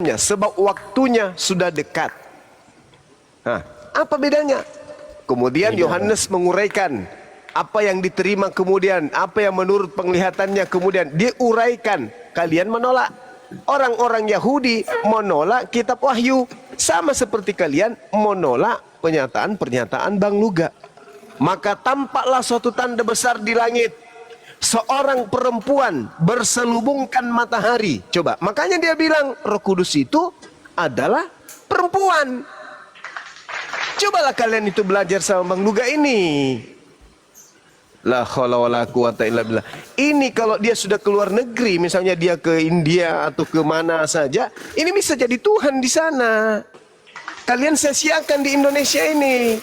sebab waktunya sudah dekat. Nah, apa bedanya? Kemudian Yohanes menguraikan apa yang diterima, kemudian apa yang menurut penglihatannya kemudian diuraikan. Kalian menolak. Orang-orang Yahudi menolak kitab Wahyu, sama seperti kalian menolak pernyataan-pernyataan Bang Luga. Maka tampaklah suatu tanda besar di langit. Seorang perempuan berselubungkan matahari. Coba, makanya dia bilang Roh Kudus itu adalah perempuan. Cobalah kalian itu belajar sama Bang Luga ini. La haula wala quwata illa billah. Ini kalau dia sudah keluar negeri, misalnya dia ke India atau ke mana saja, ini bisa jadi Tuhan di sana. Kalian sia-siakan di Indonesia ini.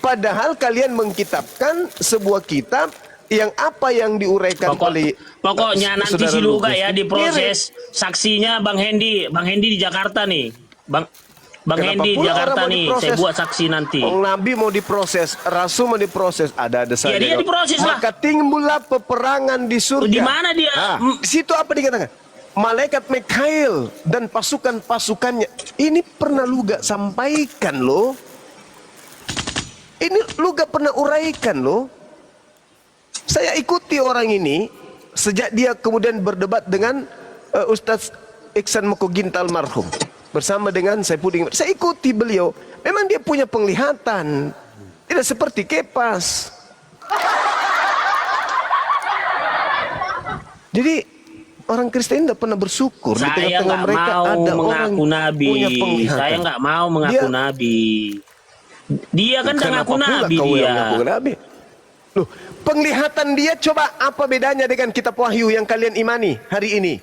Padahal kalian mengkitabkan sebuah kitab yang apa yang diuraikan oleh pokoknya nanti si Luga ya diproses. Saksinya Bang Hendy di Jakarta nih. Bang Hendy di Jakarta nih, saya buat saksi nanti. Nabi mau diproses, Rasul mau diproses, ada saja. Ya dia diproses lah. Maka timbullah peperangan di surga. Di mana dia? Di situ apa dikatakan? Malaikat Mikhail dan pasukan-pasukannya. Ini pernah Luga sampaikan loh. Ini Luga pernah uraikan loh. Saya ikuti orang ini sejak dia kemudian berdebat dengan Ustadz Iksan Mokogintal marhum bersama dengan Saifuddin. Saya ikuti beliau. Memang dia punya penglihatan. Tidak seperti Kepas. Jadi orang Kristen tidak pernah bersyukur. Di tengah-tengah mereka ada orang punya penglihatan. Saya nggak mau mengaku nabi. Dia kan tidak ngaku nabi dia. Loh, penglihatan dia coba apa bedanya dengan kitab Wahyu yang kalian imani hari ini?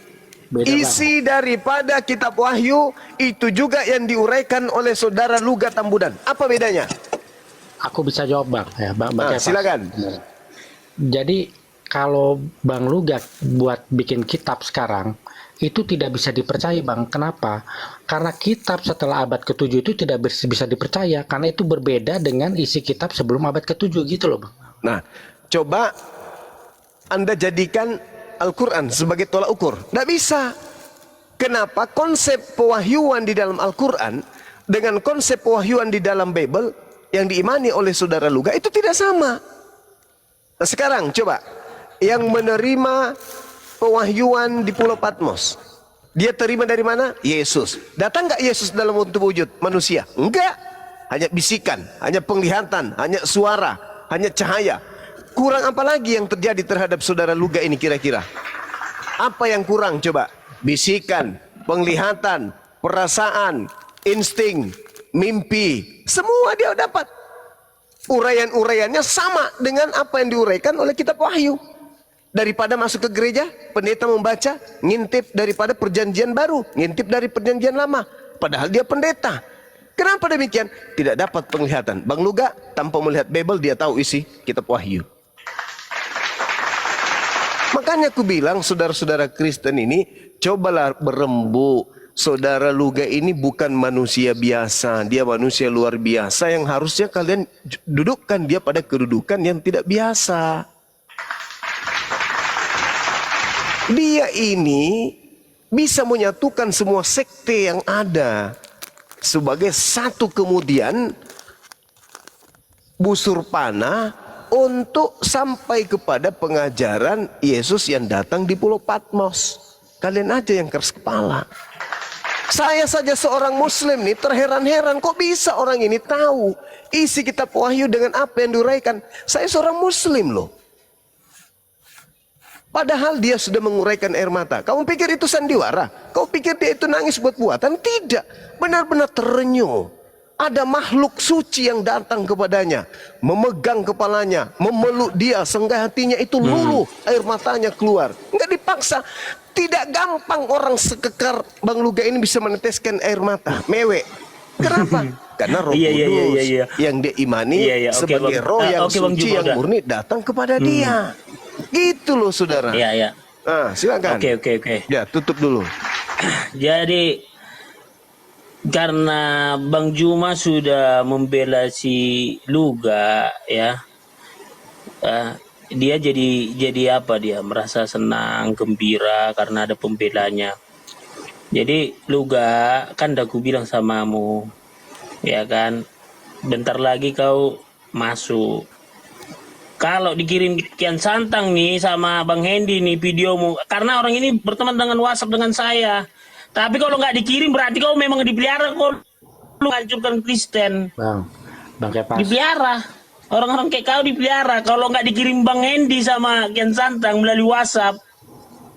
Beda isi daripada kitab Wahyu itu juga yang diuraikan oleh saudara Luga Tambudan. Apa bedanya? Aku bisa jawab Bang. Ya, Bang silakan. Jadi kalau Bang Luga buat bikin kitab sekarang itu tidak bisa dipercaya Bang. Kenapa? Karena kitab setelah abad ke-7 itu tidak bisa dipercaya karena itu berbeda dengan isi kitab sebelum abad ke-7 gitu loh Bang. Nah, coba Anda jadikan Al-Quran sebagai tolak ukur. Tidak bisa. Kenapa? Konsep pewahyuan di dalam Al-Quran dengan konsep pewahyuan di dalam Bible yang diimani oleh saudara Luga itu tidak sama. Nah, sekarang coba yang menerima pewahyuan di Pulau Patmos, dia terima dari mana? Yesus. Datang nggak Yesus dalam bentuk wujud manusia? Enggak. Hanya bisikan, hanya penglihatan, hanya suara, hanya cahaya. Kurang apa lagi yang terjadi terhadap saudara Luga ini kira-kira? Apa yang kurang coba? Bisikan, penglihatan, perasaan, insting, mimpi, semua dia dapat. Uraian-uraiannya sama dengan apa yang diuraikan oleh kitab Wahyu. Daripada masuk ke gereja, pendeta membaca, ngintip daripada perjanjian baru, ngintip dari perjanjian lama. Padahal dia pendeta. Kenapa demikian? Tidak dapat penglihatan. Bang Luga tanpa melihat Bible dia tahu isi kitab Wahyu. Makanya aku bilang saudara-saudara Kristen ini cobalah berembuk. Saudara Luga ini bukan manusia biasa, dia manusia luar biasa yang harusnya kalian dudukkan dia pada kedudukan yang tidak biasa. Dia ini bisa menyatukan semua sekte yang ada sebagai satu kemudian busur panah untuk sampai kepada pengajaran Yesus yang datang di Pulau Patmos. Kalian aja yang keras kepala. Saya saja seorang muslim nih terheran-heran kok bisa orang ini tahu isi kitab Wahyu dengan apa yang diuraikan. Saya seorang muslim loh. Padahal dia sudah menguraikan air mata. Kamu pikir itu sandiwara? Kau pikir dia itu nangis buat-buatan? Tidak. Benar-benar terenyuh. Ada makhluk suci yang datang kepadanya. Memegang kepalanya. Memeluk dia. Sehingga hatinya itu luluh. Air matanya keluar. Enggak dipaksa. Tidak gampang orang sekekar Bang Luga ini bisa meneteskan air mata. Mewek. Kenapa? Karena Roh Kudus yang dia imani sebagai roh yang suci yang murni datang kepada dia. Gitu loh saudara. Iya. Nah, silakan. Oke. Ya, tutup dulu. Jadi karena Bang Juma sudah membela si Luga ya. Dia jadi apa dia merasa senang, gembira karena ada pembelanya. Jadi Luga, kan udah aku bilang samamu, ya kan, bentar lagi kau masuk. Kalau dikirim Kian Santang nih sama Bang Hendy nih videomu, karena orang ini berteman dengan WhatsApp dengan saya. Tapi kalau nggak dikirim berarti kau memang dipelihara, kau lu hancurkan Kristen. Bang Kepas. Dipelihara. Orang-orang kayak kau dipelihara. Kalau nggak dikirim Bang Hendy sama Kian Santang melalui WhatsApp,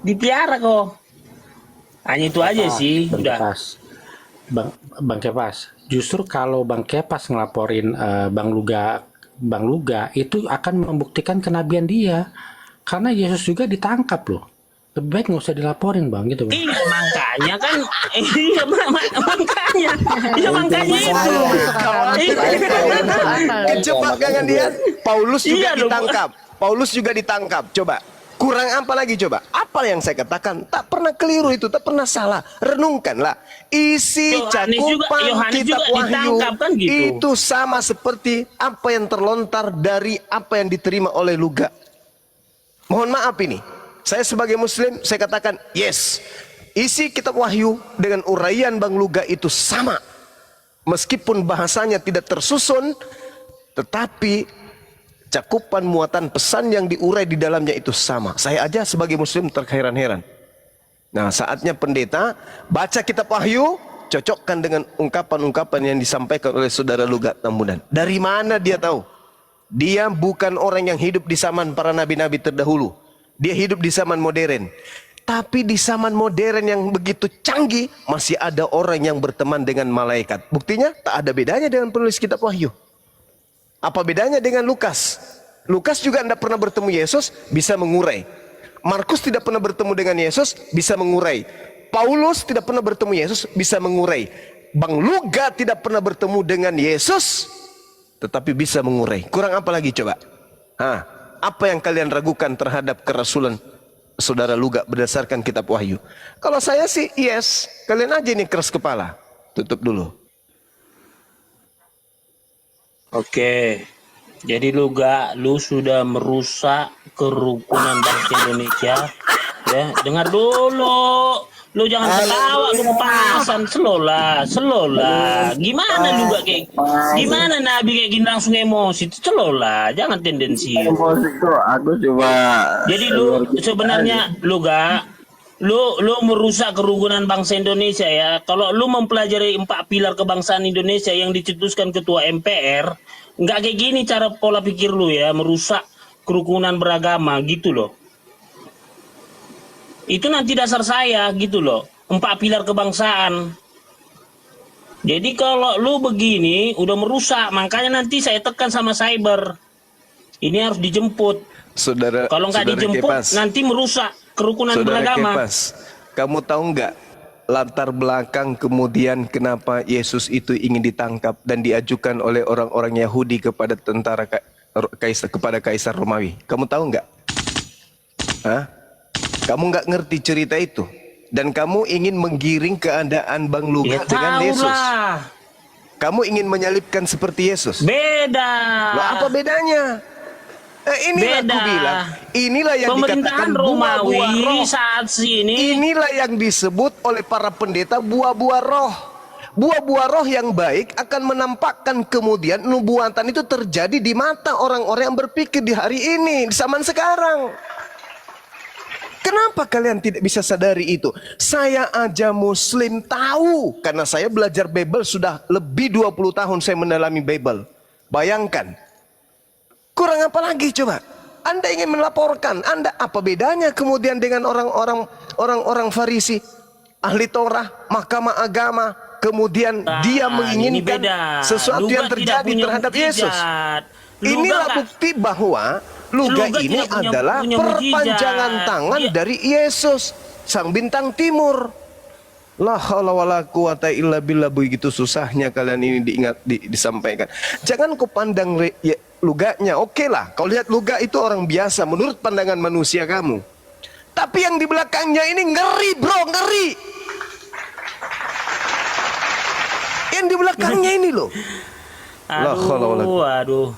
dipelihara kok. Hanya itu aja sih, Bang udah. Kepas. Bang Kepas, justru kalau Bang Kepas ngelaporin Bang Luga itu akan membuktikan kenabian dia, karena Yesus juga ditangkap loh. Lebih baik nggak usah dilaporin Bang gitu Bang. Iya makanya kan, makanya itu. Kecepatangan dia. Paulus juga Iya dong. ditangkap. Paulus juga ditangkap. Coba. Kurang apa lagi coba? Apa yang saya katakan? Tak pernah keliru itu, tak pernah salah. Renungkanlah. Isi cakupan Yohanes kitab juga Wahyu ditangkap, kan gitu. itu sama seperti apa yang terlontar dari apa yang diterima oleh Luga. Mohon maaf ini. Saya sebagai muslim, saya katakan yes. Isi kitab Wahyu dengan uraian Bang Luga itu sama. Meskipun bahasanya tidak tersusun, tetapi cakupan muatan pesan yang diurai di dalamnya itu sama. Saya aja sebagai muslim terheran-heran. Nah, saatnya pendeta baca kitab Wahyu, cocokkan dengan ungkapan-ungkapan yang disampaikan oleh saudara Luga Tambunan. Dari mana dia tahu? Dia bukan orang yang hidup di zaman para nabi-nabi terdahulu. Dia hidup di zaman modern. Tapi di zaman modern yang begitu canggih, masih ada orang yang berteman dengan malaikat. Buktinya tak ada bedanya dengan penulis kitab Wahyu. Apa bedanya dengan Lukas? Lukas juga tidak pernah bertemu Yesus, bisa mengurai. Markus tidak pernah bertemu dengan Yesus, bisa mengurai. Paulus tidak pernah bertemu Yesus, bisa mengurai. Bang Luga tidak pernah bertemu dengan Yesus, tetapi bisa mengurai. Kurang apa lagi coba? Apa yang kalian ragukan terhadap kerasulan saudara Luga berdasarkan kitab Wahyu? Kalau saya sih yes, kalian aja nih keras kepala. Tutup dulu. Oke, jadi lu sudah merusak kerukunan bangsa Indonesia. Ya, dengar dulu. Lu jangan ketawa, lu kepanasan, selola. Gimana Nabi kayak gini langsung emosi? Selola, jangan tendensi. Emosi kok, aku coba. Jadi lu sebenarnya lu merusak kerukunan bangsa Indonesia ya. Kalau lu mempelajari 4 pilar kebangsaan Indonesia yang dicetuskan Ketua MPR, nggak kayak gini cara pola pikir lu ya, merusak kerukunan beragama gitu loh. Itu nanti dasar saya gitu loh, 4 pilar kebangsaan. Jadi kalau lu begini udah merusak, makanya nanti saya tekan sama cyber. Ini harus dijemput. Saudara, Kalau nggak dijemput Kepas, nanti merusak kerukunan Saudara beragama. Kepas, kamu tahu nggak latar belakang kemudian kenapa Yesus itu ingin ditangkap dan diajukan oleh orang-orang Yahudi kepada tentara Kaisar Romawi? Kamu tahu nggak? Kamu nggak ngerti cerita itu dan kamu ingin menggiring keadaan Bang Luga dengan Yesus. Kamu ingin menyalibkan seperti Yesus. Beda. Loh, apa bedanya? Inilah Beda. aku bilang, inilah yang dikatakan Pemerintahan Romawi buah-buah roh. saat ini. Inilah yang disebut oleh para pendeta buah-buah roh. Buah-buah roh yang baik akan menampakkan kemudian nubuatan itu terjadi di mata orang-orang yang berpikir di hari ini, di zaman sekarang. Kenapa kalian tidak bisa sadari itu? Saya aja muslim tahu, karena saya belajar Bible sudah lebih 20 tahun saya mendalami Bible. Bayangkan. Kurang apa lagi coba? Anda ingin melaporkan, Anda apa bedanya kemudian dengan orang-orang Farisi, ahli Torah, mahkamah agama, kemudian dia menginginkan sesuatu yang terjadi terhadap Yesus. Inilah bukti bahwa Luga ini adalah perpanjangan tangan dari Yesus, sang bintang timur. La haula wala quwata illa billah. Begitu susahnya kalian ini disampaikan. Jangan kau pandang Luganya, oke lah. Kau lihat Luga itu orang biasa menurut pandangan manusia kamu. Tapi yang di belakangnya ini ngeri bro, ngeri. Yang di belakangnya ini loh. Aduh.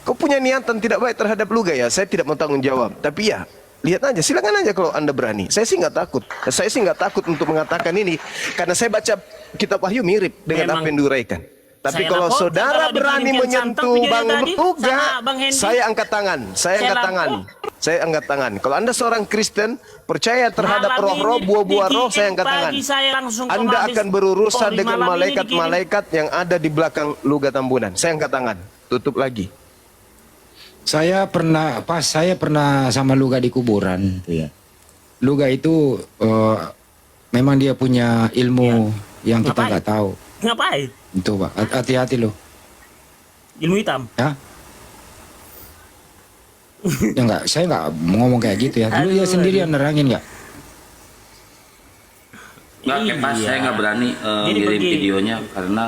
Kau punya niatan tidak baik terhadap Luga ya. Saya tidak mau tanggung jawab. Tapi ya, Lihat aja, silakan aja kalau Anda berani. Saya sih nggak takut. Saya sih nggak takut untuk mengatakan ini karena saya baca kitab Wahyu mirip dengan Memang apa yang diuraikan. Tapi saya kalau nakut, saudara kalau berani dikirim Kian Santang menyentuh videonya Bang tadi Luga, sama Bang Hendy, saya angkat tangan. Saya angkat lapor. tangan. Saya angkat tangan. Kalau Anda seorang Kristen, percaya terhadap Malam roh-roh, ini buah-buah di roh, saya angkat pagi tangan. saya langsung Anda habis akan berurusan Polri. dengan Malam ini malaikat-malaikat yang ada di belakang Luga Tambunan. Saya angkat tangan. Tutup lagi. Saya pernah sama Luga di kuburan. Iya. Luga itu memang dia punya ilmu yang kita Ngapain? nggak tahu. Ngapain? Itu Pak, hati-hati loh. Ilmu hitam. Ya. Ya enggak, saya nggak ngomong kayak gitu ya. Dulu dia Aduh, sendirian nerangin nggak? Nggak, Kepas, saya nggak berani Jadi ngirim pergi. videonya karena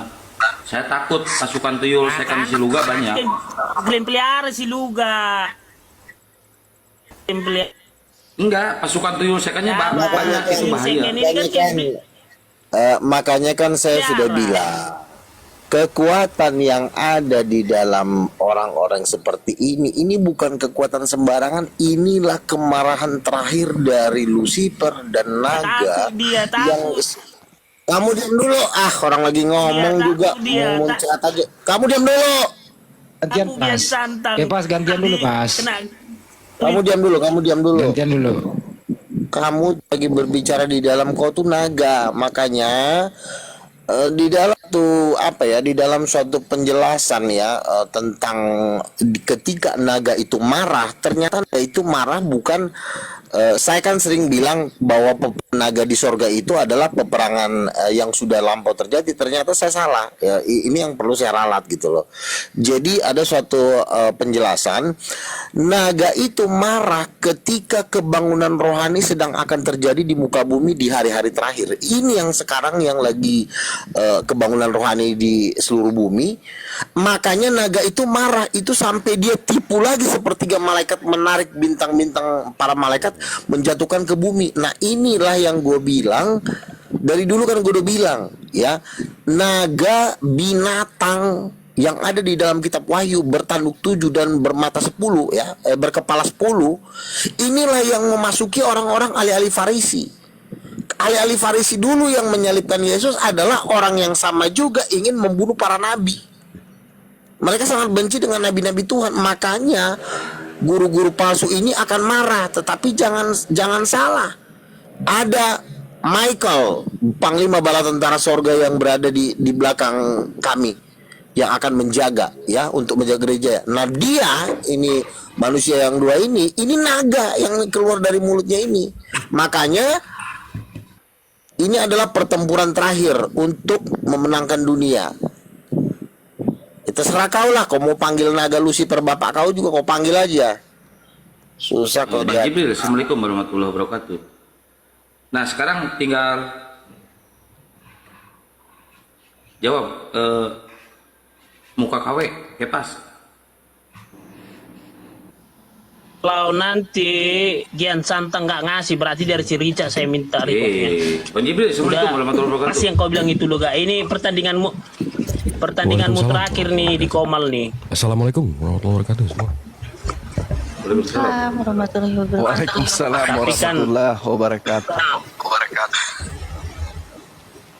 saya takut pasukan tuyul second si Luga banyak. Kalian pelihara si Luga. Kalian pelihara. Enggak, pasukan tuyul secondnya banyak, itu bahaya. Ini kan Makanya kan saya Ya, sudah Pak. bilang kekuatan yang ada di dalam orang-orang seperti ini bukan kekuatan sembarangan. Inilah kemarahan terakhir dari Lucifer dan naga Takut dia, takut. yang kamu diam dulu, orang lagi ngomong Dia juga takut dia, ngomong tak- chat aja. Kamu diam dulu. Gantian Aku Kian Pas. Santang. Pas gantian dulu Pas. Kamu diam dulu, kamu diam dulu. Gantian dulu. Kamu lagi berbicara di dalam, kau tuh naga. Makanya di dalam tuh di dalam suatu penjelasan ya tentang ketika naga itu marah, ternyata naga itu marah bukan saya kan sering bilang bahwa naga di sorga itu adalah peperangan yang sudah lampau terjadi. Ternyata saya salah ya, ini yang perlu saya ralat gitu loh. Jadi ada suatu penjelasan, naga itu marah ketika kebangunan rohani sedang akan terjadi di muka bumi di hari-hari terakhir. Ini yang sekarang yang lagi kebangunan rohani di seluruh bumi. Makanya naga itu marah, itu sampai dia tipu lagi sepertiga malaikat, menarik bintang-bintang para malaikat menjatuhkan ke bumi. Nah inilah yang gue bilang dari dulu kan, gue udah bilang ya, naga binatang yang ada di dalam kitab Wahyu bertanduk 7 dan bermata 10 ya, berkepala 10, inilah yang memasuki orang-orang ahli-ahli Farisi. Ahli-ahli Farisi dulu yang menyalibkan Yesus adalah orang yang sama juga ingin membunuh para nabi. Mereka sangat benci dengan nabi-nabi Tuhan. Makanya guru-guru palsu ini akan marah. Tetapi jangan salah, ada Michael, panglima bala tentara sorga yang berada di belakang kami, yang akan menjaga ya, untuk menjaga gereja. Nah dia ini manusia yang dua ini naga yang keluar dari mulutnya ini. Makanya ini adalah pertempuran terakhir untuk memenangkan dunia. Terserah kau lah, kau mau panggil naga Lucifer bapak kau juga kau panggil aja. Susah kau Bang dia. Jibril, Assalamualaikum warahmatullahi wabarakatuh. Nah sekarang tinggal jawab muka KW, Kepas. Kalau nanti Kian Santang nggak ngasih, berarti dari si Richard saya minta reportnya. Bang Jibril, Assalamualaikum warahmatullahi wabarakatuh. Pasti yang kau bilang itu loh, Gak. Ini pertandinganmu Waalaikumsalam. terakhir nih di Komal nih. Assalamualaikum warahmatullahi wabarakatuh semua. Waalaikumsalam. Warahmatullahi wabarakatuh. Waalaikumsalam Tapi kan- warahmatullahi wabarakatuh.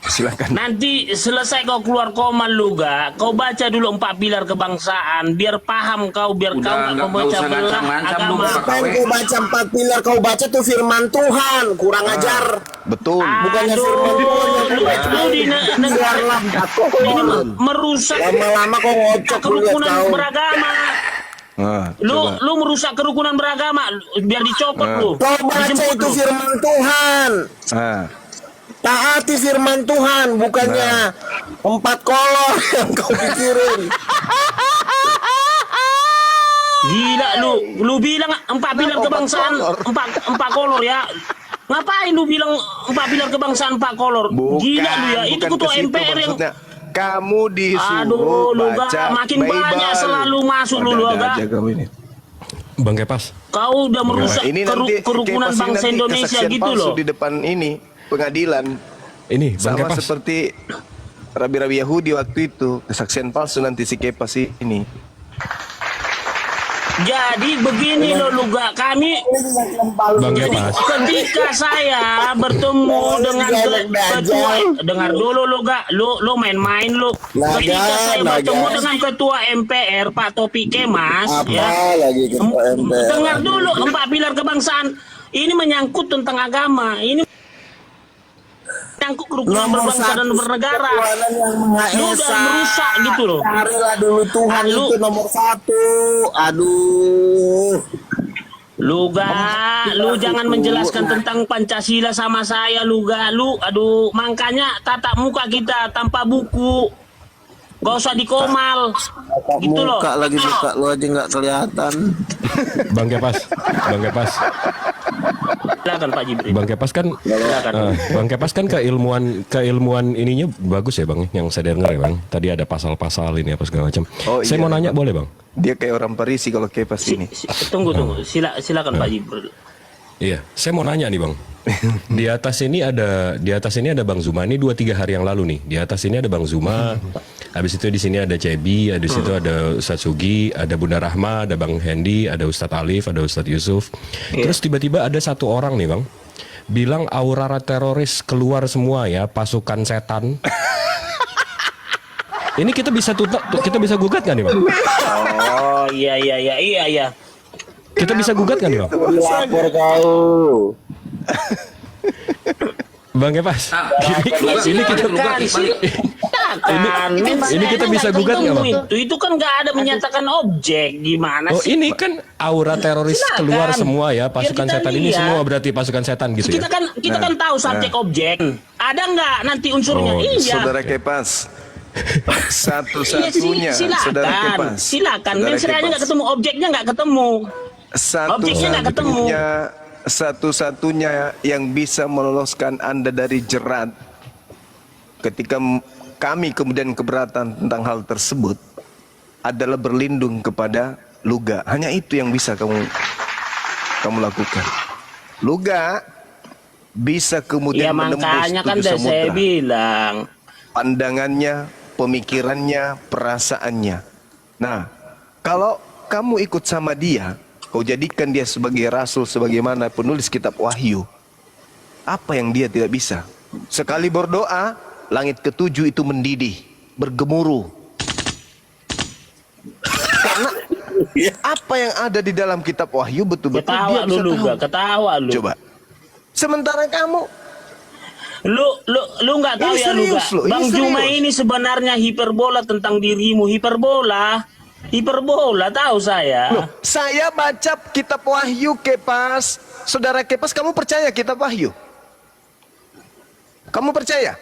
Silakan. Nanti selesai kau keluar Komal lu, Gak. Kau baca dulu 4 pilar kebangsaan, biar paham kau, biar Udah, kau nggak nggak baca usah belah ngancam-ngancam lu, agama. Pak. Apa yang kau baca 4 pilar, kau baca tuh firman Tuhan, kurang ajar. Betul. Bukannya firman Tuhan yang kau baca. Lu di negara Biarlah, ini merusak lama-lama kau ngocok lu lihat kerukunan kau. beragama. Lu merusak kerukunan beragama, biar dicopot lu. Kau baca Dijemput itu lu. firman Tuhan. Taati firman Tuhan, bukannya 4 kolor yang kau pikirin. Gila lu bilang 4 pilar kebangsaan, 4 kolor ya. Ngapain lu bilang 4 pilar kebangsaan 4 kolor? Gila lu ya, itu ketua ke situ MPR yang maksudnya. Kamu disuruh Aduh, lu baca Gak, makin Bible. banyak selalu masuk lu, Ada-ada Gak. aja kamu ini. Bang Kepas, Kau udah merusak Ini nanti kerukunan Kepas ini bangsa nanti Indonesia kesaksian gitu palsu loh. di depan ini pengadilan. ini Bang Sama Kepas. seperti rabi-rabi Yahudi waktu itu, kesaksian palsu nanti si Kepas ini. Jadi begini loh Luga, kami Bang Kepas. ketika saya bertemu dengan ketua, dengar dulu Luga, lu main-main lu. Ketika saya bertemu dengan ketua MPR Pak Topik Kemas, Apa ya. lagi ketua MPR? Dengar dulu 4 pilar kebangsaan. Ini menyangkut tentang agama. Ini menyangkut kerukunan berbangsa dan bernegara. Tuhanan yang Maha Lu udah Esa. merusak gitu loh. Carilah dulu Tuhan Lu- itu nomor 1. Aduh. Luga, lu jangan menjelaskan tentang Pancasila sama saya, Luga. Aduh, makanya tatap muka kita tanpa buku. Gak usah dikomal. Tatap Gitu loh. muka lagi, muka lu aja nggak kelihatan. Bang Kepas. Bang Kepas. Silakan Pak Jibril. Bang Kepas kan Silakan. Bang Kepas kan keilmuan ininya bagus ya Bang, yang saya dengar ya Bang. Tadi ada pasal-pasal ini apa segala macam. Oh, Saya iya. mau nanya boleh Bang? Dia kayak orang Parisi kalau Kepas ini. Tunggu. Silakan Pak Jibril. Iya, saya mau nanya nih Bang. Di atas ini ada Bang Zuma. Ini 2-3 hari yang lalu nih. Di atas ini ada Bang Zuma. Habis itu di sini ada Cebi, di situ ada Ustadz Sugi, ada Bunda Rahma, ada Bang Hendi, ada Ustadz Alif, ada Ustadz Yusuf. Terus tiba-tiba ada satu orang nih Bang, bilang aura teroris keluar semua ya, pasukan setan. Ini kita bisa gugat nggak nih Bang? Oh, iya. Kita bisa gugat nggak nih Bang? Lapor kau. Bang Kepas, ini kita Kan sih. ini kita bisa gugat nggak Bang? Itu kan nggak ada menyatakan objek. Gimana Oh sih? ini kan aura teroris Silakan. keluar semua ya, pasukan Biar kita setan ini lihat. semua berarti pasukan setan gitu ya? Kita kan tahu subjek objek. Ada nggak nanti unsurnya? Oh, Iya. Saudara Kepas, satu-satunya Iya, Saudara Kepas. silakan. Saudara Mensreanya nggak Kepas. ketemu, objeknya nggak ketemu. Objeknya nggak ketemu. Satu-satunya yang bisa meloloskan Anda dari jerat ketika kami kemudian keberatan tentang hal tersebut adalah berlindung kepada Luga. Hanya itu yang bisa kamu lakukan. Luga bisa Ya kemudian menembus makanya kan 7 udah saya samudra. bilang. Pandangannya, pemikirannya, perasaannya. Nah, kalau kamu ikut sama dia, kau jadikan dia sebagai rasul, sebagaimana penulis kitab Wahyu. Apa yang dia tidak bisa? Sekali berdoa, langit ketujuh itu mendidih, bergemuruh. Karena apa yang ada di dalam kitab Wahyu betul-betul dia Ketawa lu bisa Luga, tahu. ketawa lu. Coba. Sementara kamu Lu nggak tahu Ini ya Luga. serius loh, ini Bang Juma serius. ini sebenarnya hiperbola tentang dirimu, hiperbola tahu saya. Loh, saya baca kitab Wahyu Kepas. Saudara Kepas, kamu percaya kitab Wahyu? Kamu percaya?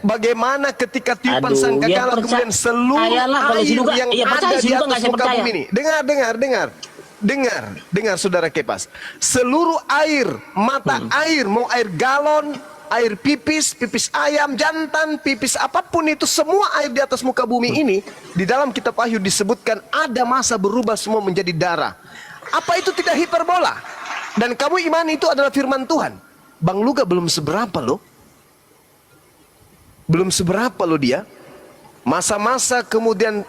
Bagaimana ketika tiupan Aduh, sangkakala ya kemudian seluruh percayalah kalau si air Luga- yang ya percaya, ada si di Luga atas nggak saya muka percaya. bumi ini. Dengar saudara Kepas. Seluruh air, mata air, mau air galon, air pipis ayam, jantan, pipis apapun itu, semua air di atas muka bumi ini, di dalam kitab Wahyu disebutkan ada masa berubah semua menjadi darah. Apa itu tidak hiperbola? Dan kamu imani itu adalah firman Tuhan. Bang Luga belum seberapa loh. Belum seberapa loh dia. Masa-masa kemudian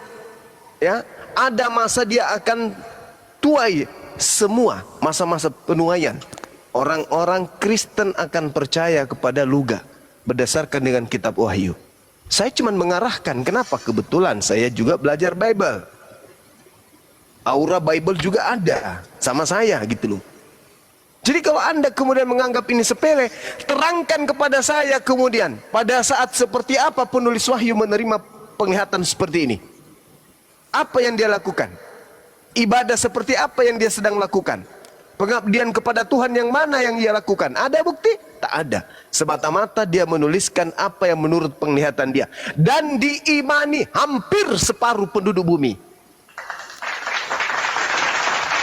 ya, ada masa dia akan tuai semua, masa-masa penuaian. Orang-orang Kristen akan percaya kepada Luga berdasarkan dengan kitab Wahyu. Saya cuma mengarahkan, kenapa? Kebetulan saya juga belajar Bible. Aura Bible juga ada sama saya gitu loh. Jadi kalau Anda kemudian menganggap ini sepele, terangkan kepada saya kemudian pada saat seperti apa penulis Wahyu menerima penglihatan seperti ini. Apa yang dia lakukan? Ibadah seperti apa yang dia sedang lakukan? Pengabdian kepada Tuhan yang mana yang dia lakukan? Ada bukti? Tak ada. Semata-mata dia menuliskan apa yang menurut penglihatan dia. Dan diimani hampir separuh penduduk bumi.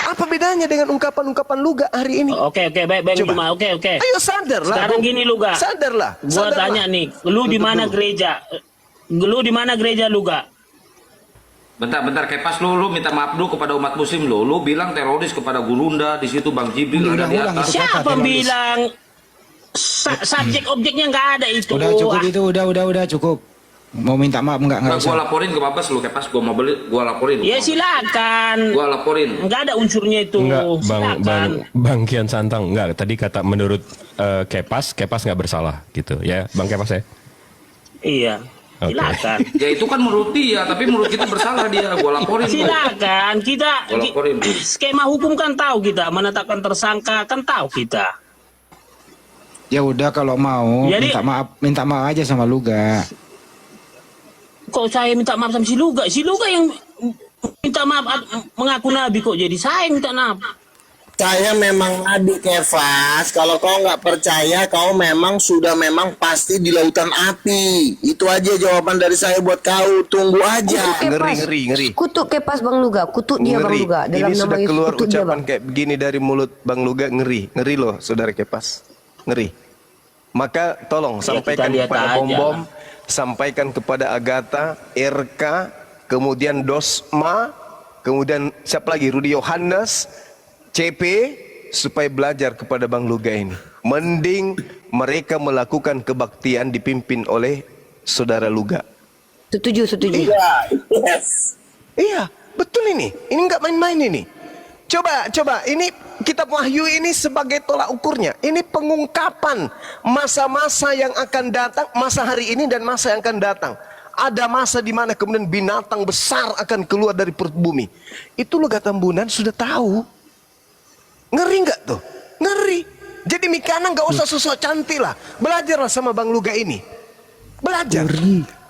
Apa bedanya dengan ungkapan-ungkapan Luga hari ini? Oke, baik Bang Coba. Juma. Oke. Ayo sadarlah. Sekarang gini Luga. Sadarlah. Gua tanya nih, lu di mana gereja? Lu di mana gereja Luga? Bentar Kepas, lu minta maaf dulu kepada umat muslim lu. Lu bilang teroris kepada Gurunda, di situ Bang Jibril ada di Ulang-ulang atas. itu. Siapa teroris. bilang subjek objeknya nggak ada itu? Udah cukup itu, udah cukup. Mau minta maaf enggak Nggak, usah. gua laporin ke Babas lu Kepas, gua mau beli, gua laporin. Ya silakan. Gua laporin. Nggak ada unsurnya itu. Enggak, Silakan. Bang Kian Santang, enggak. Tadi kata menurut Kepas nggak bersalah gitu ya, Bang Kepas ya. Iya. Oke. Silakan. Ya itu kan menurut dia, tapi menurut kita bersalah dia. Gua laporin. Gua. Silakan. Kita Gua laporin. skema hukum kan tahu kita, menetapkan tersangka kan tahu kita. Ya udah kalau mau Jadi- minta maaf aja sama Luga. Kok saya minta maaf sama si Luga? Si Luga yang minta maaf mengaku nabi kok jadi saya minta maaf. Saya memang nabi Kefas. Kalau kau nggak percaya, kau memang pasti di lautan api. Itu aja jawaban dari saya buat kau. Tunggu aja. Ngeri. Kutuk Kepas Bang Luga, kutuk dia Bang Luga. Dalam Ini nama sudah Yesus, keluar kutuk dia, ucapan Bang. kayak begini dari mulut Bang Luga, ngeri loh saudara Kepas, ngeri. Maka tolong Ya, sampaikan kita lihat kepada aja Bom, lah. sampaikan kepada Agatha, RK, kemudian Dosma, kemudian siapa lagi, Rudi Yohanes, CP, supaya belajar kepada Bang Luga ini. Mending mereka melakukan kebaktian dipimpin oleh saudara Luga. Setuju. Yes. Iya, betul ini. Ini nggak main-main ini. Coba, ini kitab Wahyu ini sebagai tolak ukurnya. Ini pengungkapan masa-masa yang akan datang, masa hari ini dan masa yang akan datang. Ada masa di mana kemudian binatang besar akan keluar dari perut bumi. Itu Luga Tambunan sudah tahu. Ngeri nggak tuh? Ngeri. Jadi Mikana nggak usah sosok cantik lah. Belajarlah sama Bang Luga ini. Belajar.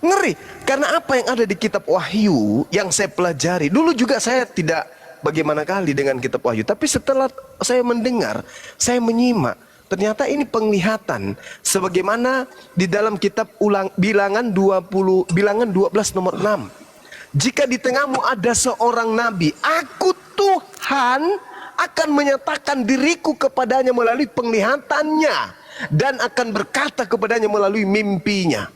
Ngeri. Karena apa yang ada di kitab Wahyu yang saya pelajari. Dulu juga saya tidak bagaimana kali dengan kitab Wahyu. Tapi setelah saya mendengar, saya menyimak. Ternyata ini penglihatan. Sebagaimana di dalam kitab bilangan 12 nomor 6. Jika di tengahmu ada seorang nabi, aku Tuhan akan menyatakan diriku kepadanya melalui penglihatannya. Dan akan berkata kepadanya melalui mimpinya.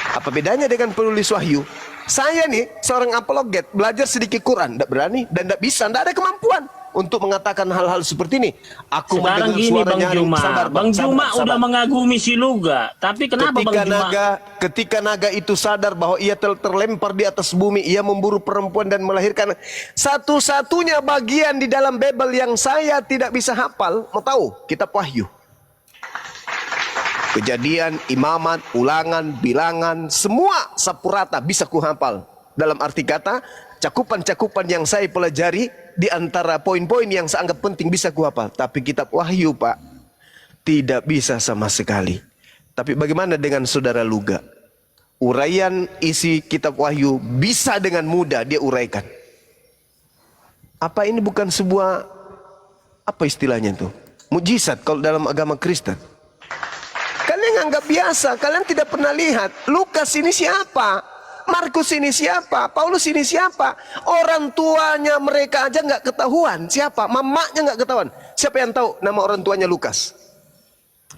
Apa bedanya dengan penulis Wahyu? Saya nih seorang apologet, belajar sedikit Quran, tidak berani dan tidak bisa, tidak ada kemampuan untuk mengatakan hal-hal seperti ini. Aku Sekarang mendengar gini suara Bang nyaring. Juma. Sabar, Bang Juma sabar. udah mengagumi si Luga. Tapi kenapa Bang Juma? Ketika naga itu sadar bahwa ia terlempar di atas bumi, ia memburu perempuan dan melahirkan. Satu-satunya bagian di dalam Bible yang saya tidak bisa hafal, mau tahu? Kitab Wahyu. Kejadian, Imamat, Ulangan, Bilangan, semua sapu rata bisa kuhafal. Dalam arti kata, cakupan-cakupan yang saya pelajari di antara poin-poin yang saya anggap penting bisa kuhafal. Tapi kitab Wahyu, Pak, tidak bisa sama sekali. Tapi bagaimana dengan saudara Luga? Uraian isi kitab Wahyu bisa dengan mudah dia uraikan. Apa ini bukan sebuah, apa istilahnya itu? Mujizat kalau dalam agama Kristen. Kalian anggap biasa, kalian tidak pernah lihat Lukas ini siapa, Markus ini siapa, Paulus ini siapa. Orang tuanya mereka aja nggak ketahuan siapa, mamanya nggak ketahuan. Siapa yang tahu nama orang tuanya Lukas?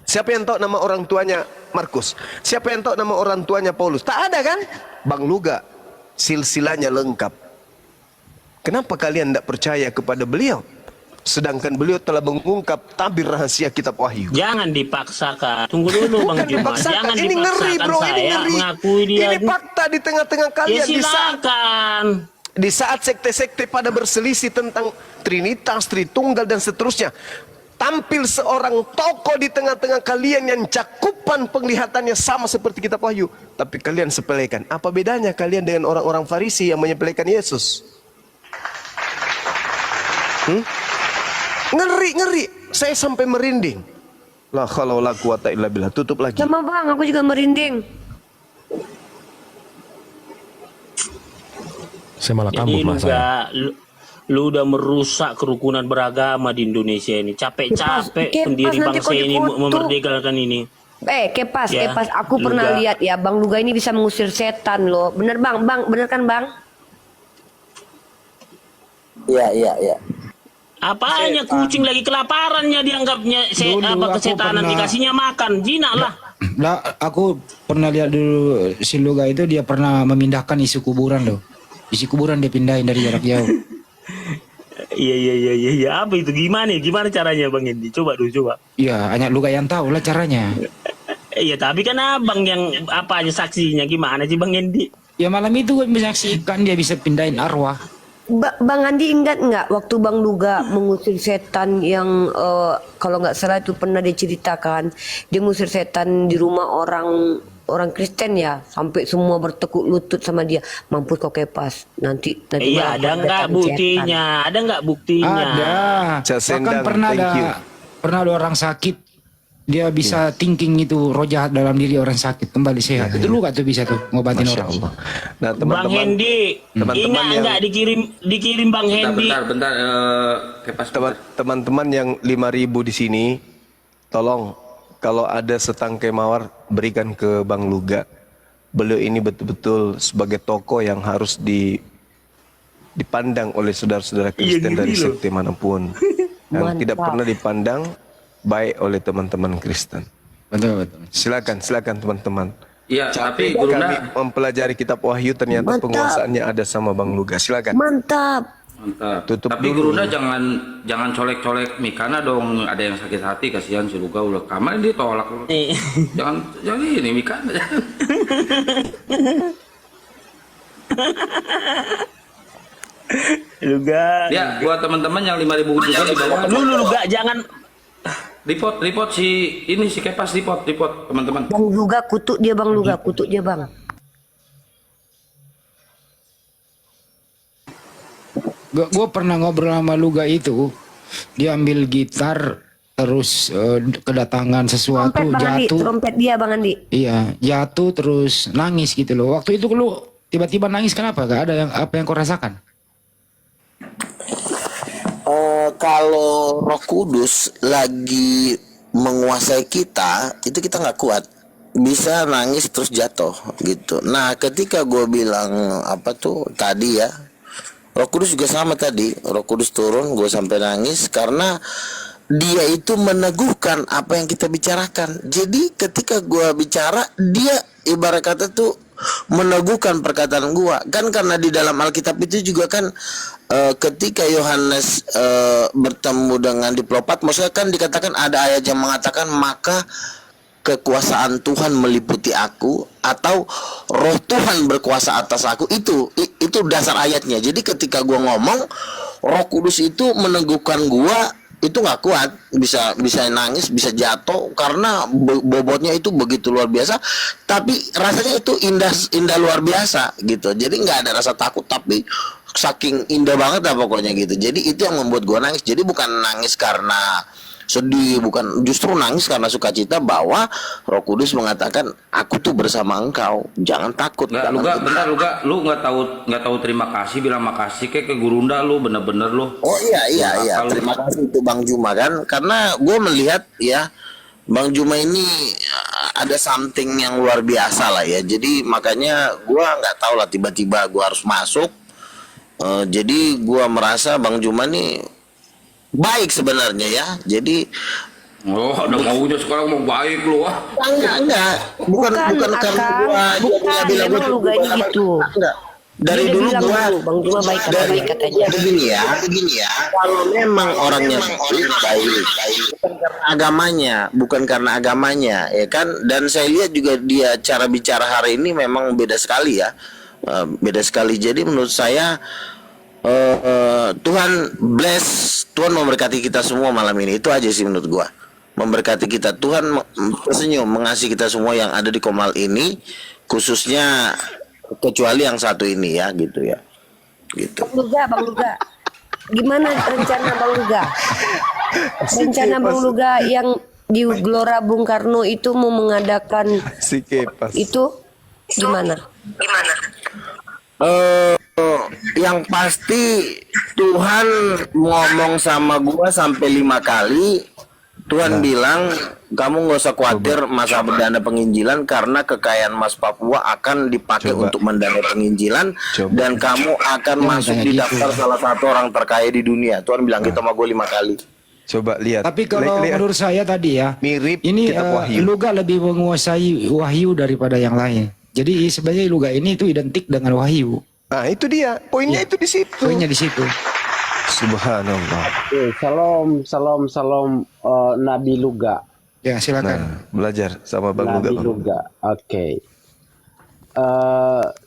Siapa yang tahu nama orang tuanya Markus? Siapa yang tahu nama orang tuanya Paulus? Tak ada kan? Bang Luga, silsilahnya lengkap. Kenapa kalian tidak percaya kepada beliau? Sedangkan beliau telah mengungkap tabir rahasia kitab Wahyu. Jangan dipaksakan. Tunggu dulu Bang Bukan Juma. dipaksakan. Jangan Ini ngeri dipaksakan bro, ini saya ngeri. mengakui dia. Ini fakta di tengah-tengah Ya kalian. silakan. Di saat sekte-sekte pada berselisih tentang Trinitas, Tritunggal dan seterusnya, tampil seorang tokoh di tengah-tengah kalian yang cakupan penglihatannya sama seperti kitab Wahyu, tapi kalian sepelekan. Apa bedanya kalian dengan orang-orang Farisi yang menyepelekan Yesus? Ngeri. Saya sampai merinding. La haula wala quwata illa billah. Tutup lagi. Sama Bang, aku juga merinding. Saya malah Jadi kambuh lu mas saya. lu udah merusak kerukunan beragama di Indonesia ini. Capek-capek Kepas, pendiri nanti bangsa kau ini dikutuk. memerdekakan ini. Kepas, Ya, aku pernah Luga. lihat ya, Bang Luga ini bisa mengusir setan loh. Bener Bang, bener kan Bang? Iya. Apanya kucing lagi kelaparannya dianggapnya Dulu aku kesetanan pernah- dikasihnya makan. Jinak lah. Lah, aku pernah lihat dulu si Luga itu dia pernah memindahkan isi kuburan loh. Isi kuburan dia pindahin dari jarak jauh. Iya. Apa itu? Gimana caranya Bang Indi? Coba. Iya, hanya Luga yang tahu lah caranya. Iya, tapi kan abang yang apa aja saksinya, gimana sih Bang Hendi? Ya malam itu gue menyaksikan dia bisa pindahin arwah. Bang Andi ingat nggak waktu Bang Luga mengusir setan yang kalau nggak salah itu pernah diceritakan dia mengusir setan di rumah orang Kristen ya sampai semua bertekuk lutut sama dia, mampus kau Kepas nanti Iya, ada malam nggak datang buktinya? Ada nggak buktinya? Ada. Cak Bahkan Sendang, pernah thank you. ada orang sakit. Dia bisa thinking itu roh jahat dalam diri orang sakit kembali sehat. Itu lu gak tuh bisa tuh ngobatin Masya orang. Allah. Nah, Bang teman-teman, Hendi, teman-teman ingat yang- nggak dikirim Bang Hendi? Bentar, Kepas. teman-teman yang 5.000 di sini, tolong kalau ada setangkai mawar berikan ke Bang Luga. Beliau ini betul-betul sebagai tokoh yang harus dipandang oleh saudara-saudara Kristen dari sekte manapun. Yang tidak pernah dipandang baik oleh teman-teman Kristen. Betul, betul. Silakan teman-teman. Iya, tapi Kami Gurunda mempelajari kitab Wahyu ternyata Mantap. penguasaannya ada sama Bang Luga. Silakan. mantap. mantap. Tutup Tapi dulu. Gurunda jangan colek-colek Mikana dong, ada yang sakit hati kasihan si Luga udah kamar dia tolak. jangan ini Mikana jangan. Luga. Ya, buat teman-teman yang 5.000 juga di bawah. Lu Luga jangan. Report si Kepas report teman-teman. Bang Luga kutuk dia Bang Luga kutuk dia Bang. Gue pernah ngobrol sama Luga itu. Dia ambil gitar terus kedatangan sesuatu Trompet Bang Andi, jatuh. trompet dia Bang Andi. Iya, jatuh terus nangis gitu loh. Waktu itu lu tiba-tiba nangis kenapa? Gak ada yang apa yang kau rasakan? Kalau Roh Kudus lagi menguasai kita, itu kita nggak kuat, bisa nangis terus jatuh gitu. Nah, ketika gue bilang apa tuh tadi ya, Roh Kudus juga sama tadi. Roh Kudus turun, gue sampai nangis karena dia itu meneguhkan apa yang kita bicarakan. Jadi ketika gue bicara, dia ibarat kata tuh meneguhkan perkataan gue. Kan karena di dalam Alkitab itu juga kan ketika Yohanes bertemu dengan diplomat, maksudnya kan dikatakan ada ayat yang mengatakan maka kekuasaan Tuhan meliputi aku atau roh Tuhan berkuasa atas aku. Itu dasar ayatnya. Jadi ketika gua ngomong Roh Kudus itu meneguhkan gua, itu nggak kuat, bisa nangis, bisa jatuh karena bobotnya itu begitu luar biasa, tapi rasanya itu indah luar biasa gitu. Jadi nggak ada rasa takut, tapi saking indah banget lah pokoknya gitu. Jadi itu yang membuat gua nangis. Jadi bukan nangis karena sedih, bukan, justru nangis karena sukacita bahwa Roh Kudus mengatakan aku tuh bersama engkau, jangan takut. Nggak, Luga, lu nggak tahu terima kasih, bilang makasih kayak ke Gurunda lu bener-bener lu. Oh iya, Kalau- terima kasih itu Bang Juma kan, karena gue melihat ya Bang Juma ini ada something yang luar biasa lah ya. Jadi makanya gue nggak tahu lah tiba-tiba gue harus masuk. Jadi gue merasa Bang Juma nih baik sebenarnya ya. Jadi Oh, ada maunya sekarang mau baik lu ah. enggak, bukan karena gua bukan, bilang emang gua lu gak gitu. enggak. Dari Dia dulu bilang gua dulu, Bang Juma baik katanya. begini ya. Kalau memang orangnya baik, bukan karena agamanya, ya kan? Dan saya lihat juga dia cara bicara hari ini memang beda sekali ya. Beda sekali. Jadi menurut saya Tuhan bless, Tuhan memberkati kita semua malam ini. Itu aja sih menurut gua. Memberkati kita, Tuhan tersenyum mengasihi kita semua yang ada di Komal ini, khususnya kecuali yang satu ini ya gitu ya. Gitu. Bang Luga. Gimana rencana Bang Luga? Rencana Bang Luga yang di Gelora Bung Karno itu mau mengadakan Si Kepas. itu gimana? Yang pasti Tuhan ngomong sama gua sampai 5 kali. Tuhan bilang kamu nggak usah khawatir masa berdana penginjilan karena kekayaan emas Papua akan dipakai Coba. untuk mendanai penginjilan dan kamu akan masuk di daftar salah satu orang terkaya di dunia. Tuhan bilang gitu sama gue 5 kali. Coba lihat. Tapi kalau Lihat. menurut saya tadi ya, Mirip ini kitab Wahyu. Luga lebih menguasai Wahyu daripada yang lain. Jadi sebenarnya Luga ini itu identik dengan Wahyu. Nah, itu dia. Poinnya itu di situ. Poinnya di situ. Subhanallah. Salam Nabi Luga. Ya, silakan. Nah, belajar sama Bang Luga, Nabi Bang. Luga. Oke.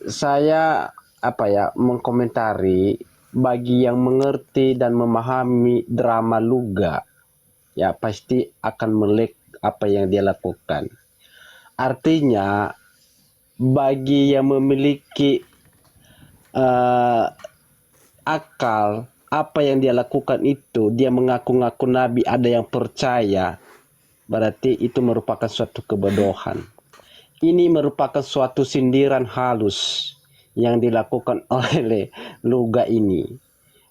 Saya mengkomentari bagi yang mengerti dan memahami drama Luga, ya pasti akan melek apa yang dia lakukan. Artinya bagi yang memiliki akal, apa yang dia lakukan itu, dia mengaku-ngaku nabi, ada yang percaya, berarti itu merupakan suatu kebodohan. Ini merupakan suatu sindiran halus yang dilakukan oleh Luga ini.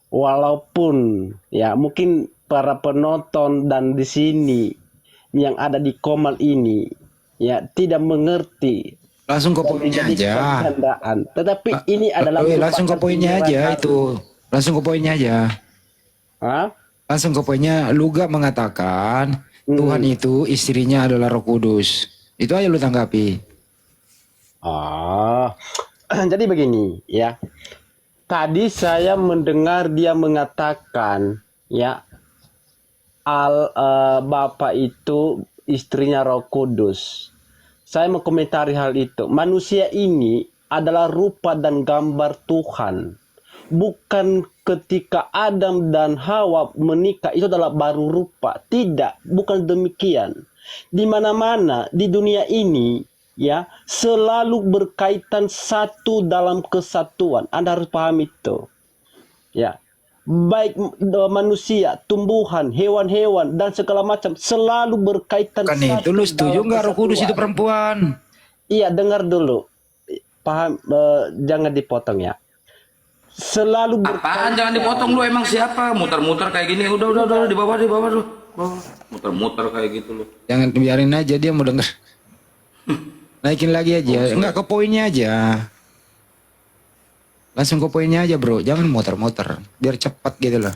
Walaupun ya mungkin para penonton dan di sini yang ada di Komal ini ya tidak mengerti, Langsung ke poinnya aja. candaan. Tetapi ini adalah Langsung ke merupakan poinnya sindiran aja halus. itu. Langsung ke poinnya aja. Hah? Langsung ke poinnya. Luga mengatakan Tuhan itu istrinya adalah Roh Kudus. Itu aja lu tanggapi. Jadi begini ya. Tadi saya mendengar dia mengatakan ya Bapak itu istrinya Roh Kudus. Saya mengkomentari hal itu. Manusia ini adalah rupa dan gambar Tuhan. Bukan ketika Adam dan Hawa menikah itu adalah baru rupa. Tidak, bukan demikian. Di mana-mana di dunia ini ya selalu berkaitan satu dalam kesatuan. Anda harus paham itu. Ya. Baik manusia, tumbuhan, hewan-hewan dan segala macam selalu berkaitan Kan satu itu lu setuju dalam nggak Roh Kudus itu kesatuan. perempuan? Iya, dengar dulu. Paham, jangan dipotong ya. Selalu Apaan jangan dipotong lu, emang siapa? Muter-muter kayak gini. Udah di bawah dulu. Muter-muter kayak gitu lu. Jangan biarin aja dia mau denger. Naikin lagi aja. Enggak, ke poinnya aja. Langsung ke poinnya aja bro. Jangan muter-muter. Biar cepat gitu loh.